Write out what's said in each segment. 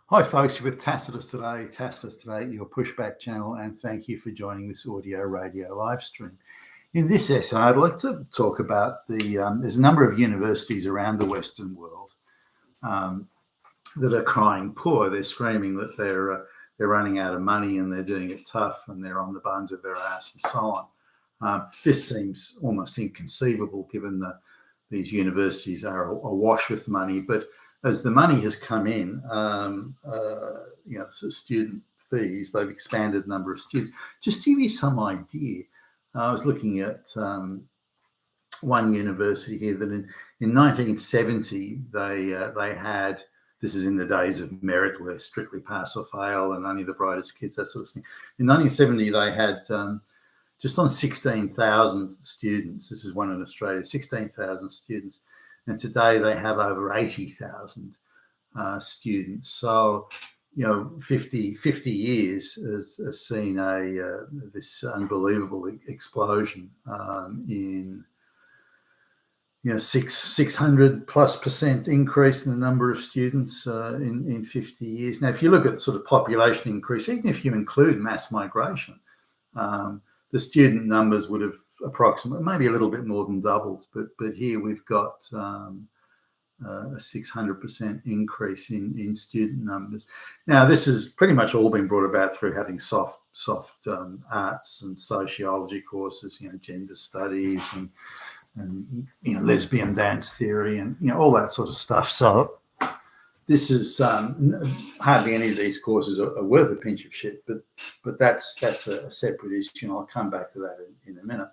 Hi folks, you're with Tacitus today, your pushback channel, and thank you for joining this audio radio live stream. In this essay, I'd like to talk about there's a number of universities around the Western world that are crying poor. They're screaming that they're running out of money and they're doing it tough and they're on the bones of their ass and so on. This seems almost inconceivable given that these universities are awash with money, but as the money has come in, so student fees, they've expanded the number of students. Just to give you some idea, I was looking at one university here that in 1970 they had, this is in the days of merit where strictly pass or fail and only the brightest kids, that sort of thing. In 1970 they had just on 16,000 students. This is one in Australia, 16,000 students. And today they have over 80,000 students. So, 50 years has seen this unbelievable explosion in 600+% increase in the number of students in 50 years. Now, if you look at sort of population increase, even if you include mass migration, the student numbers would have approximately, maybe a little bit more than doubled, but here we've got a 600% increase in student numbers. Now, this has pretty much all been brought about through having soft arts and sociology courses, gender studies and lesbian dance theory and all that sort of stuff. So this is hardly any of these courses are worth a pinch of shit, but that's a separate issue, and I'll come back to that in a minute.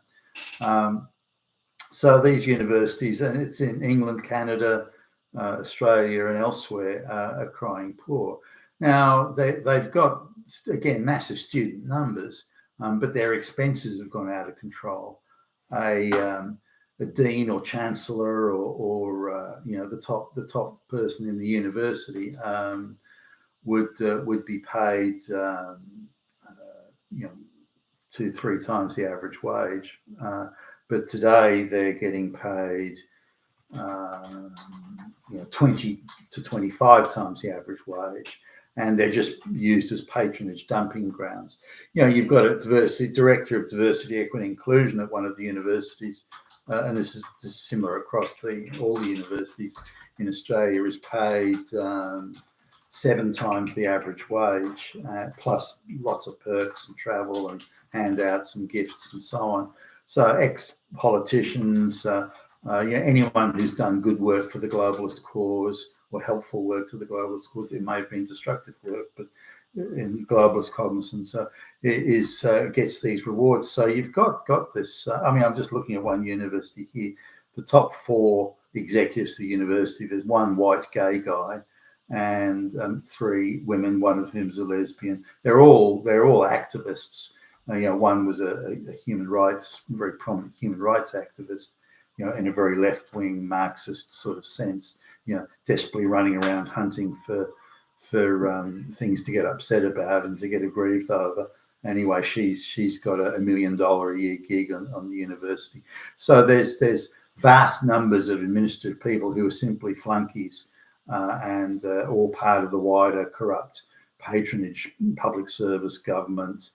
So these universities, and it's in England, Canada, Australia, and elsewhere, are crying poor. Now they've got, again, massive student numbers, but their expenses have gone out of control. A dean or chancellor or the top person in the university would be paid 2-3 times the average wage, but today they're getting paid 20 to 25 times the average wage, and they're just used as patronage dumping grounds. You've got a director of diversity, equity, and inclusion at one of the universities. And this is similar across all the universities in Australia, is paid 7 times the average wage, plus lots of perks and travel and handouts and gifts and so on. So ex-politicians, anyone who's done good work for the globalist cause or helpful work to the globalist cause, it may have been destructive work, but in globalist cognizance gets these rewards. So you've got this. I'm just looking at one university here. The top 4 executives of the university, there's one white gay guy and 3 women, one of whom's a lesbian. They're all activists. One was a very prominent human rights activist, in a very left-wing Marxist sort of sense, desperately running around hunting for things to get upset about and to get aggrieved over. Anyway, she's got a $1 million a year gig on the university. So there's vast numbers of administrative people who are simply flunkies and all part of the wider corrupt patronage, public service, government,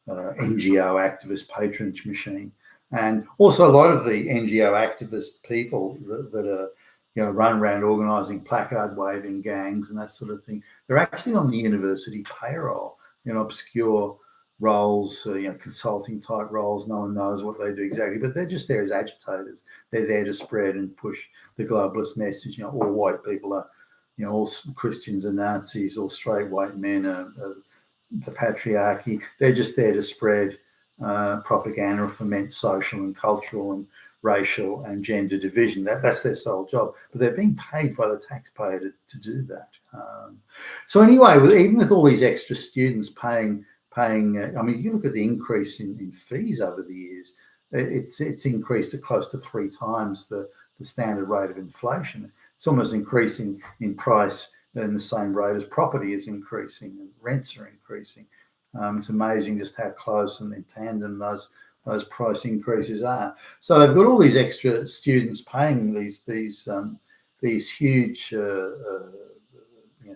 NGO activist patronage machine. And also a lot of the NGO activist people that are run around organising placard waving gangs and that sort of thing, they're actually on the university payroll, obscure roles, consulting type roles. No one knows what they do exactly, but they're just there as agitators. They're there to spread and push the globalist message. All white people are, all Christians are Nazis, all straight white men are the patriarchy. They're just there to spread propaganda or foment social and cultural and racial and gender division. That's their sole job, but they're being paid by the taxpayer to do that. So anyway, even with all these extra students paying, you look at the increase in fees over the years. It's increased to close to 3 times the standard rate of inflation. It's almost increasing in price in the same rate as property is increasing and rents are increasing. It's amazing just how close and in tandem those price increases are. So they've got all these extra students paying these huge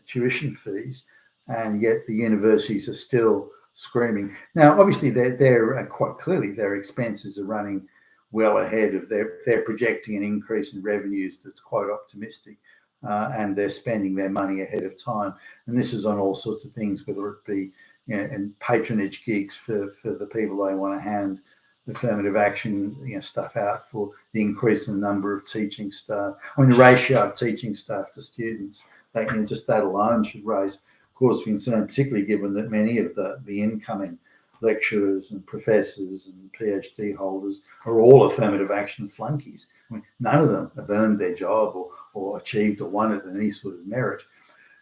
tuition fees, and yet the universities are still screaming. Now, obviously, they're quite clearly their expenses are running well ahead of they're projecting an increase in revenues that's quite optimistic, and they're spending their money ahead of time. And this is on all sorts of things, whether it be and patronage gigs for the people they want to hand affirmative action stuff out for, the increase in the number of teaching staff. I mean, the ratio of teaching staff to students, just that alone should raise cause for concern, particularly given that many of the incoming lecturers and professors and PhD holders are all affirmative action flunkies. I mean, none of them have earned their job or achieved or won it in any sort of merit.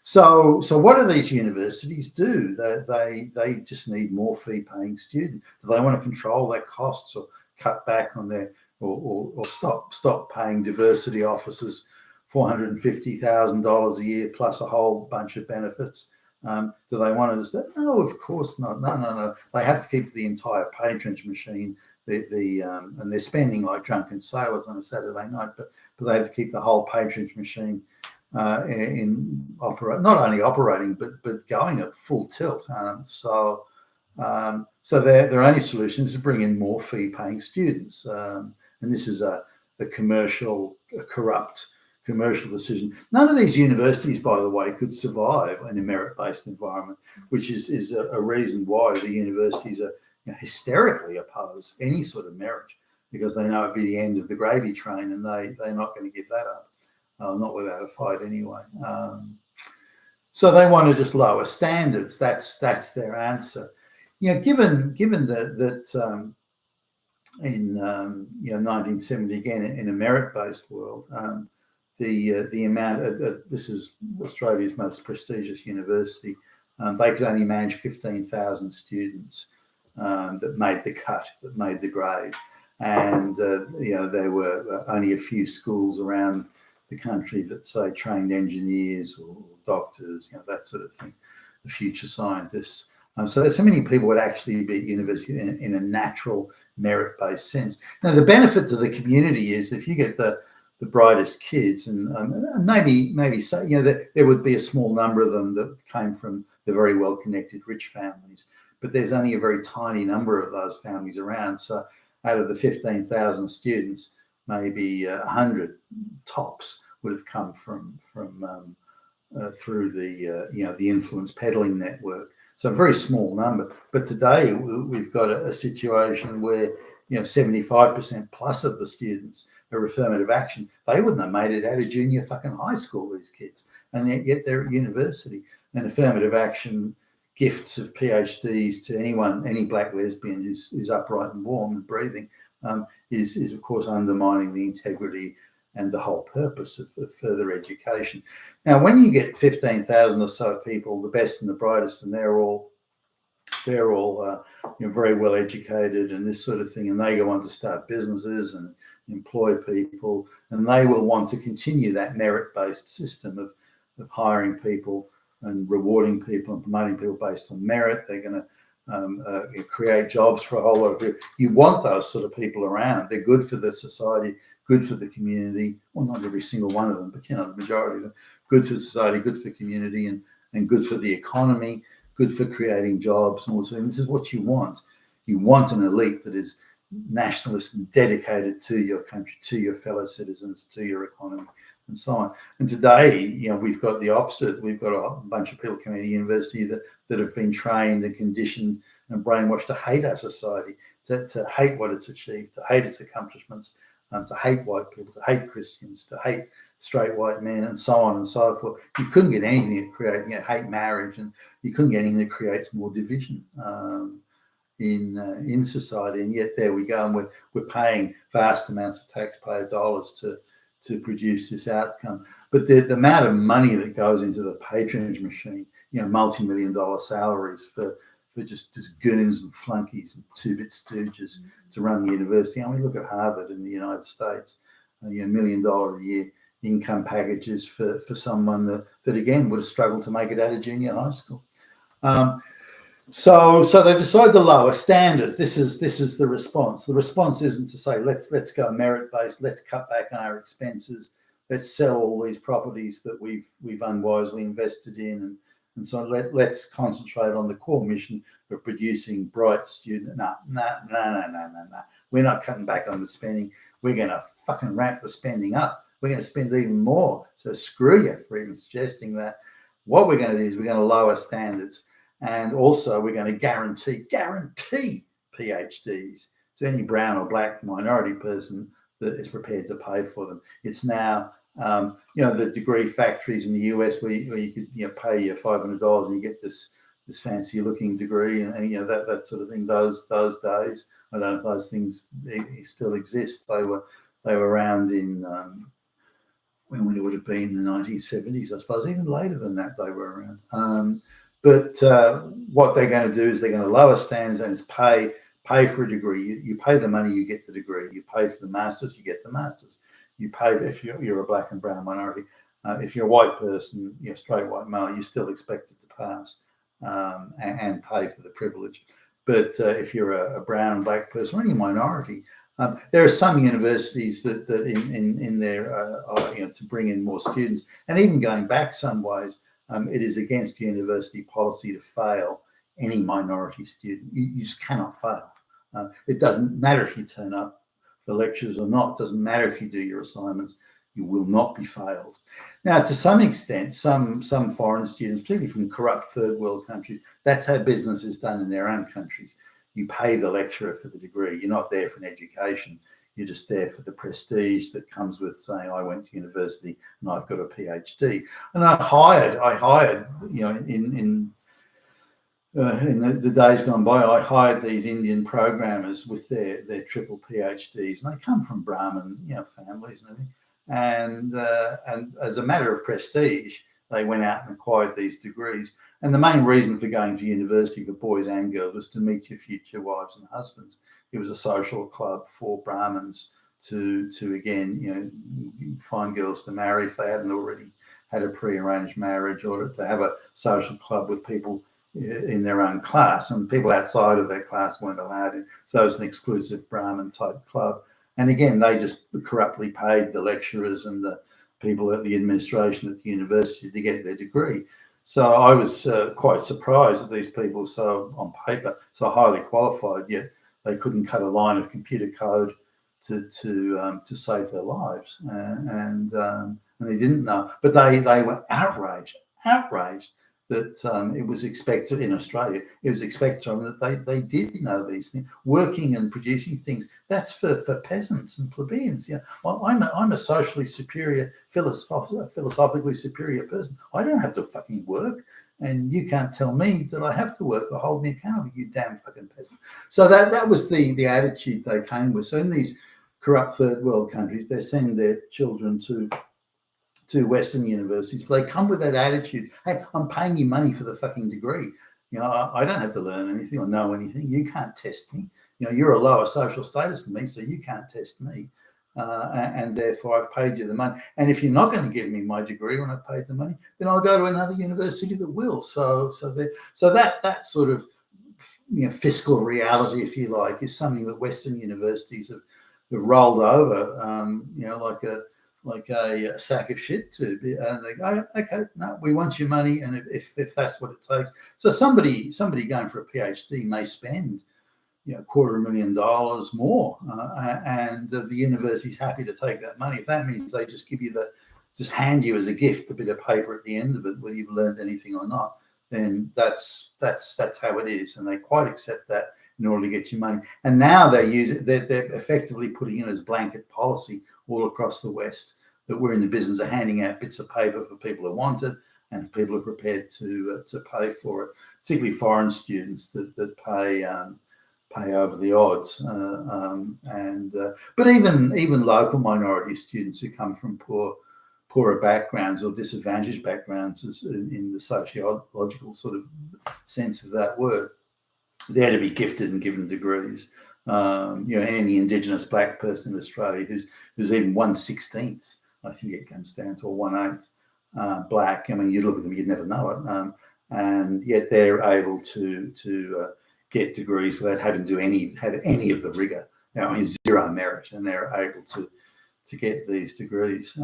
So what do these universities do? They just need more fee-paying students. Do they want to control their costs or cut back on their or stop paying diversity officers $450,000 a year plus a whole bunch of benefits? Do they want to just? No, of course not. No. They have to keep the entire patronage machine. And they're spending like drunken sailors on a Saturday night, but they have to keep the whole patronage machine in operate, not only operating but going at full tilt. So their only solution is to bring in more fee-paying students, and this is a corrupt commercial decision. None of these universities, by the way, could survive in a merit-based environment, which is a reason why the universities are hysterically oppose any sort of merit, because they know it'd be the end of the gravy train, and they're not going to give that up. Not without a fight anyway. So they want to just lower standards. That's their answer. Given that in 1970 again in a merit-based world, the amount of, this is Australia's most prestigious university, they could only manage 15,000 students that made the cut, that made the grade, and there were only a few schools around the country that say trained engineers or doctors, that sort of thing, the future scientists. So there's so many people would actually be at university in a natural merit-based sense. Now the benefit to the community is if you get the brightest kids, and maybe so, there would be a small number of them that came from the very well-connected rich families, but there's only a very tiny number of those families around. So out of the 15,000 students, maybe 100 tops would have come from through the influence peddling network. So a very small number. But today we've got a situation where 75% plus of the students are affirmative action. They wouldn't have made it out of junior fucking high school, these kids, and yet they're at university. And affirmative action gifts of PhDs to any black lesbian who's upright and warm and breathing is of course undermining the integrity and the whole purpose of further education. Now, when you get 15,000 or so people, the best and the brightest, and they're all very well educated and this sort of thing, and they go on to start businesses and employ people, and they will want to continue that merit-based system of hiring people and rewarding people and promoting people based on merit. They're going to create jobs for a whole lot of people. You want those sort of people around. They're good for the society, good for the community. Well, not every single one of them, but the majority of them. Good for society, good for community, and good for the economy, good for creating jobs. And also, and this is what you want. You want an elite that is nationalist and dedicated to your country, to your fellow citizens, to your economy, and so on. And today, we've got the opposite. We've got a bunch of people coming to university that have been trained and conditioned and brainwashed to hate our society, to hate what it's achieved, to hate its accomplishments, to hate white people, to hate Christians, to hate straight white men, and so on and so forth. You couldn't get anything that creates, hate marriage, and you couldn't get anything that creates more division in society. And yet there we go, and we're paying vast amounts of taxpayer dollars to produce this outcome. But the amount of money that goes into the patronage machine, multi-million-dollar salaries for just goons and flunkies and two-bit stooges to run the university. I mean, look at Harvard in the United States, $1 million a year income packages for someone that again would have struggled to make it out of junior high school. So they decide to lower standards. This is the response. The response isn't to say let's go merit based, let's cut back on our expenses. let's sell all these properties that we've unwisely invested in, and so let's concentrate on the core mission of producing bright students. No. We're not cutting back on the spending. We're going to fucking ramp the spending up. We're going to spend even more. So screw you for even suggesting that. What we're going to do is we're going to lower standards, and also we're going to guarantee PhDs to any brown or black minority person that is prepared to pay for them. It's now, the degree factories in the US where you could pay your $500 and you get this fancy looking degree, and that sort of thing. Those days, I don't know if those things still exist. They were around in when it would have been the 1970s, I suppose. Even later than that, they were around. But what they're going to do is they're going to lower standards, and it's pay for a degree. You pay the money, you get the degree. You pay for the masters, you get the masters. You pay if you're a black and brown minority. If you're a white person, you're straight white male, you're still expected to pass and pay for the privilege. But if you're a brown and black person or any minority, there are some universities that in their to bring in more students, and even going back some ways, it is against university policy to fail any minority student. You just cannot fail. It doesn't matter if you turn up for lectures or not. It doesn't matter if you do your assignments. You will not be failed. Now, to some extent, some foreign students, particularly from corrupt third world countries, that's how business is done in their own countries. You pay the lecturer for the degree. You're not there for an education. You're just there for the prestige that comes with saying, I went to university and I've got a PhD. And I hired, in the days gone by, I hired these Indian programmers with their triple PhDs, and they come from Brahmin, families and everything. And as a matter of prestige, they went out and acquired these degrees. And the main reason for going to university for boys and girls was to meet your future wives and husbands. It was a social club for Brahmins to again, find girls to marry if they hadn't already had a pre-arranged marriage, or to have a social club with people in their own class, and people outside of their class weren't allowed in. So it was an exclusive Brahmin type club. And again, they just corruptly paid the lecturers and the people at the administration at the university to get their degree. So I was quite surprised that these people, so on paper, so highly qualified, yet they couldn't cut a line of computer code to save their lives, and they didn't know. But they were outraged that it was expected in Australia. It was expected of them that they did know these things. Working and producing things, that's for peasants and plebeians. I'm a socially superior, philosophically superior person. I don't have to fucking work, and you can't tell me that I have to work or hold me accountable, you damn fucking peasant. So that was the attitude they came with. So in these corrupt third world countries, they send their children to Western universities, but they come with that attitude. Hey, I'm paying you money for the fucking degree. I don't have to learn anything or know anything. You can't test me. You're a lower social status than me, so you can't test me. And therefore I've paid you the money. And if you're not going to give me my degree when I've paid the money, then I'll go to another university that will. So that sort of fiscal reality, if you like, is something that Western universities have rolled over, like a sack of shit to, and they go, okay, no, we want your money, and if that's what it takes. So somebody going for a PhD may spend $250,000 more, and the university's happy to take that money. If that means they just give you just hand you as a gift a bit of paper at the end of it, whether you've learned anything or not, then that's how it is, and they quite accept that in order to get your money. And now they're effectively putting in as blanket policy all across the West that we're in the business of handing out bits of paper for people who want it, and people are prepared to pay for it, particularly foreign students that pay over the odds. But even local minority students who come from poorer backgrounds or disadvantaged backgrounds, in the sociological sort of sense of that word, they're to be gifted and given degrees. Any Indigenous black person in Australia who's even 1/16th, I think it comes down to, or 1/8 black. I mean, you look at them, you'd never know it, and yet they're able to get degrees without having to have any of the rigor. Zero merit, and they're able to get these degrees.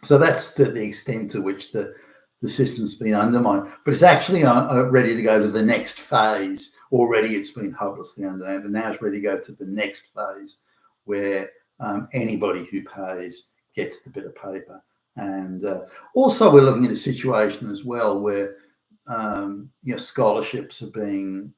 So that's the extent to which the system's been undermined. But it's actually ready to go to the next phase. Already it's been hopelessly undermined, but now it's ready to go to the next phase where anybody who pays gets the bit of paper. And also we're looking at a situation as well where scholarships are being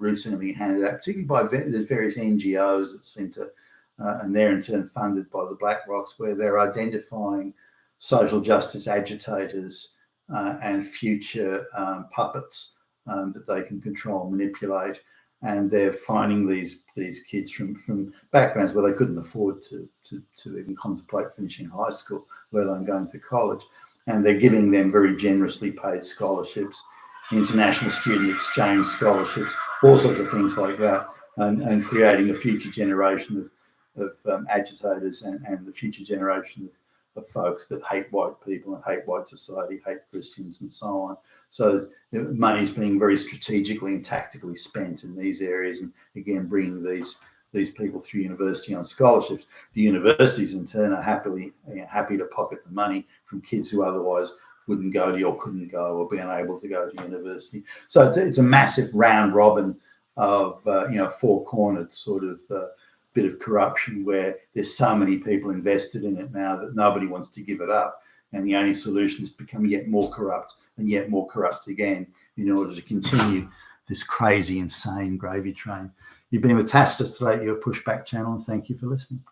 routinely handed out, particularly by there's various NGOs that seem to, and they're in turn funded by the BlackRocks, where they're identifying social justice agitators and future puppets that they can control and manipulate. And they're finding these kids from backgrounds where they couldn't afford to even contemplate finishing high school, let alone going to college. And they're giving them very generously paid scholarships, international student exchange scholarships, all sorts of things like that, and creating a future generation of agitators and the future generation of folks that hate white people and hate white society, hate Christians and so on. So money's being very strategically and tactically spent in these areas, and again, bringing these people through university on scholarships. The universities in turn are happy to pocket the money from kids who otherwise wouldn't go to or couldn't go or be unable to go to university. So it's a massive round robin of four-cornered sort of bit of corruption where there's so many people invested in it now that nobody wants to give it up. And the only solution is to become yet more corrupt and yet more corrupt again in order to continue this crazy, insane gravy train. You've been with Tacitus today, your Pushback channel, and thank you for listening.